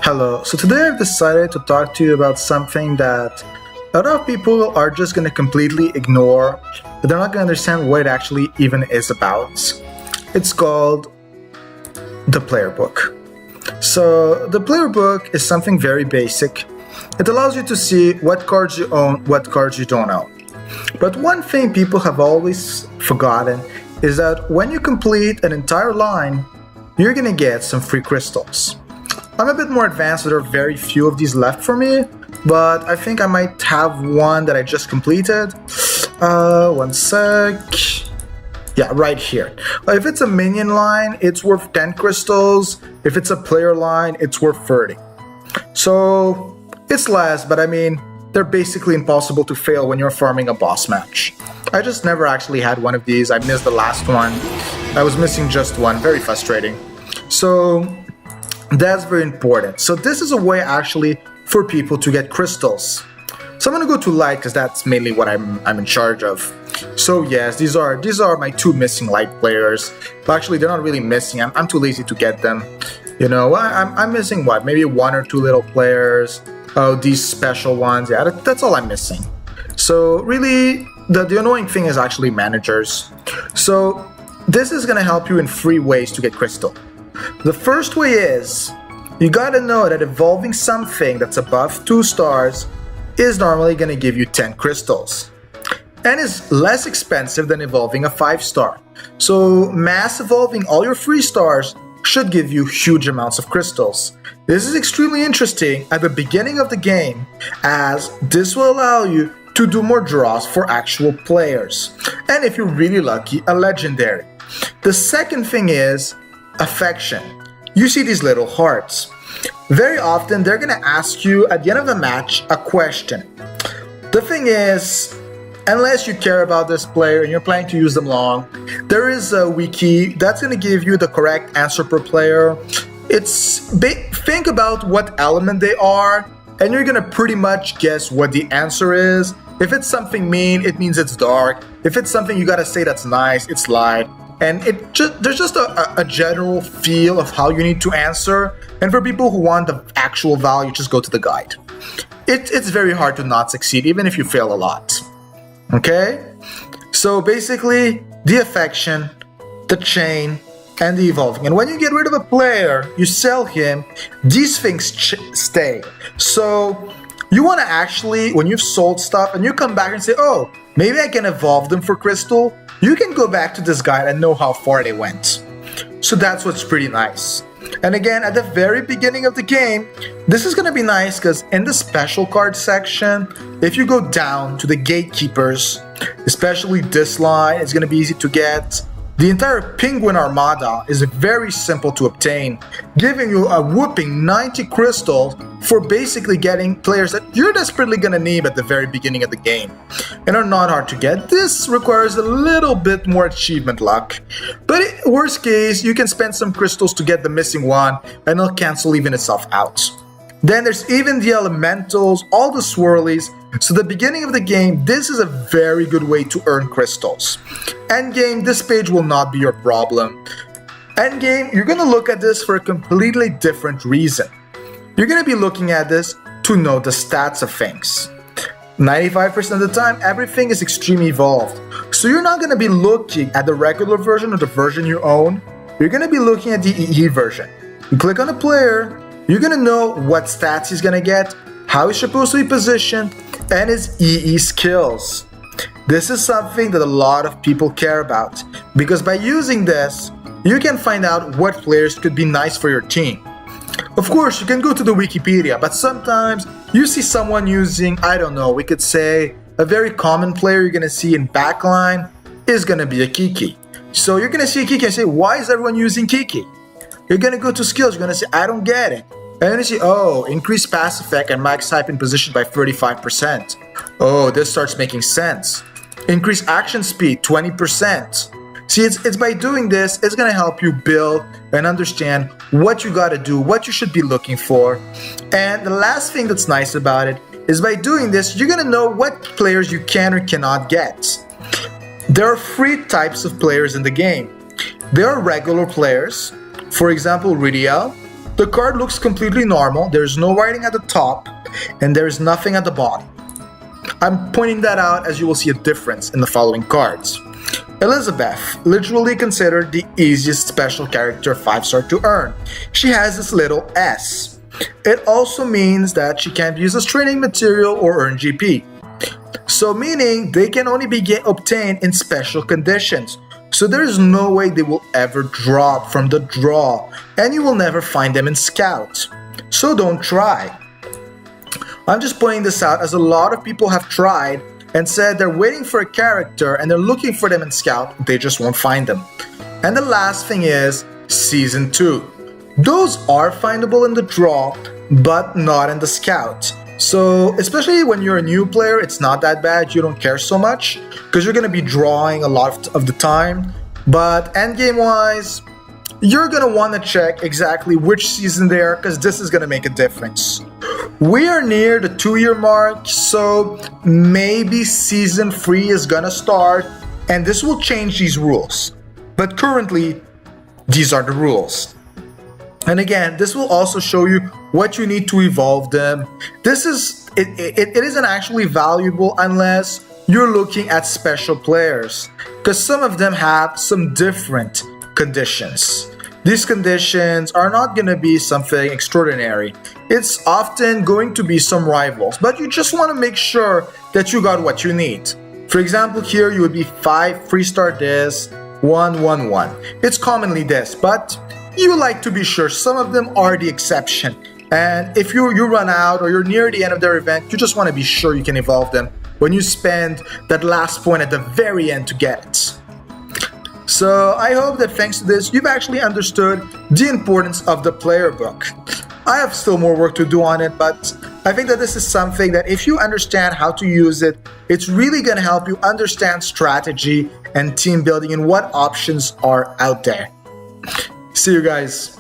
Hello. So today I've decided to talk to you about something that a lot of people are just going to completely ignore, but they're not going to understand what it actually even is about. It's called the player book. So the player book is something very basic. It allows you to see what cards you own, what cards you don't own. But one thing people have always forgotten is that when you complete an entire line, you're going to get some free crystals. I'm a bit more advanced, so there are very few of these left for me, but I think I might have one that I just completed. One sec. Yeah, right here. If it's a minion line, it's worth 10 crystals. If it's a player line, it's worth 30. So it's less, but I mean, they're basically impossible to fail when you're farming a boss match. I just never actually had one of these. I missed the last one. I was missing just one. Very frustrating. So that's very important. So this is a way actually for people to get crystals. So I'm gonna go to light because that's mainly what I'm in charge of. So yes, these are my two missing light players. But actually, they're not really missing. I'm too lazy to get them. You know, I'm missing what? Maybe one or two little players. Oh, these special ones. Yeah, that's all I'm missing. So really, the annoying thing is actually managers. So this is gonna help you in 3 ways to get crystal. The first way is, you gotta know that evolving something that's above 2 stars is normally gonna give you 10 crystals. And is less expensive than evolving a 5-star. So mass evolving all your 3 stars should give you huge amounts of crystals. This is extremely interesting at the beginning of the game, as this will allow you to do more draws for actual players. And if you're really lucky, a legendary. The second thing is affection. You see these little hearts. Very often they're gonna ask you at the end of the match a question. The thing is, unless you care about this player and you're planning to use them long, there is a wiki that's gonna give you the correct answer per player. Think about what element they are, and you're gonna pretty much guess what the answer is. If it's something mean, it means it's dark. If it's something you gotta say that's nice, it's light. And there's just a general feel of how you need to answer. And for people who want the actual value, just go to the guide. It's very hard to not succeed, even if you fail a lot. Okay? So basically, the affection, the chain, and the evolving. And when you get rid of a player, you sell him, these things stay. So you want to actually, when you've sold stuff and you come back and say, oh, maybe I can evolve them for crystal, you can go back to this guide and know how far they went. So that's what's pretty nice. And again, at the very beginning of the game, this is going to be nice because in the special card section, if you go down to the gatekeepers, especially this line, it's going to be easy to get. The entire Penguin Armada is very simple to obtain, giving you a whooping 90 crystals for basically getting players that you're desperately gonna need at the very beginning of the game, and are not hard to get. This requires a little bit more achievement luck, but worst case, you can spend some crystals to get the missing one, and it'll cancel even itself out. Then there's even the elementals, all the swirlies. So the beginning of the game, this is a very good way to earn crystals. Endgame, this page will not be your problem. Endgame, you're gonna look at this for a completely different reason. You're gonna be looking at this to know the stats of things. 95% of the time, everything is extremely evolved. So you're not gonna be looking at the regular version or the version you own. You're gonna be looking at the EE version. You click on a player, you're gonna know what stats he's gonna get, how he's supposed to be positioned, and his EE skills. This is something that a lot of people care about, because by using this, you can find out what players could be nice for your team. Of course, you can go to the Wikipedia, but sometimes you see someone using, I don't know, we could say a very common player you're gonna see in backline is gonna be a Kiki. So you're gonna see a Kiki and say, why is everyone using Kiki? You're gonna go to skills, you're gonna say, I don't get it. And you're gonna see, oh, increase pass effect and max type in position by 35%. Oh, this starts making sense. Increase action speed 20%. See, it's by doing this, it's gonna help you build and understand what you gotta do, what you should be looking for. And the last thing that's nice about it is by doing this, you're gonna know what players you can or cannot get. There are 3 types of players in the game. There are regular players, for example, Ridiel, the card looks completely normal. There's no writing at the top, and there's nothing at the bottom. I'm pointing that out as you will see a difference in the following cards. Elizabeth, literally considered the easiest special character 5-star to earn. She has this little S. It also means that she can't use as training material or earn GP. So meaning they can only be obtained in special conditions. So there is no way they will ever drop from the draw, and you will never find them in Scout. So don't try. I'm just pointing this out as a lot of people have tried and said they're waiting for a character and they're looking for them in Scout, they just won't find them. And the last thing is Season 2. Those are findable in the draw, but not in the Scout. So especially when you're a new player, it's not that bad, you don't care so much, because you're going to be drawing a lot of the time. But endgame wise, you're going to want to check exactly which season they are, because this is going to make a difference. We are near the 2-year mark, so maybe Season 3 is going to start, and this will change these rules. But currently, these are the rules. And again, this will also show you what you need to evolve them. It isn't actually valuable unless you're looking at special players, because some of them have some different conditions. These conditions are not going to be something extraordinary. It's often going to be some rivals, but you just want to make sure that you got what you need. For example, here you would be 5 3-star this, 1 1 1. It's commonly this, but you like to be sure. Some of them are the exception. And if you run out or you're near the end of their event, you just want to be sure you can evolve them when you spend that last point at the very end to get it. So I hope that thanks to this, you've actually understood the importance of the player book. I have still more work to do on it, but I think that this is something that if you understand how to use it, it's really going to help you understand strategy and team building and what options are out there. See you guys.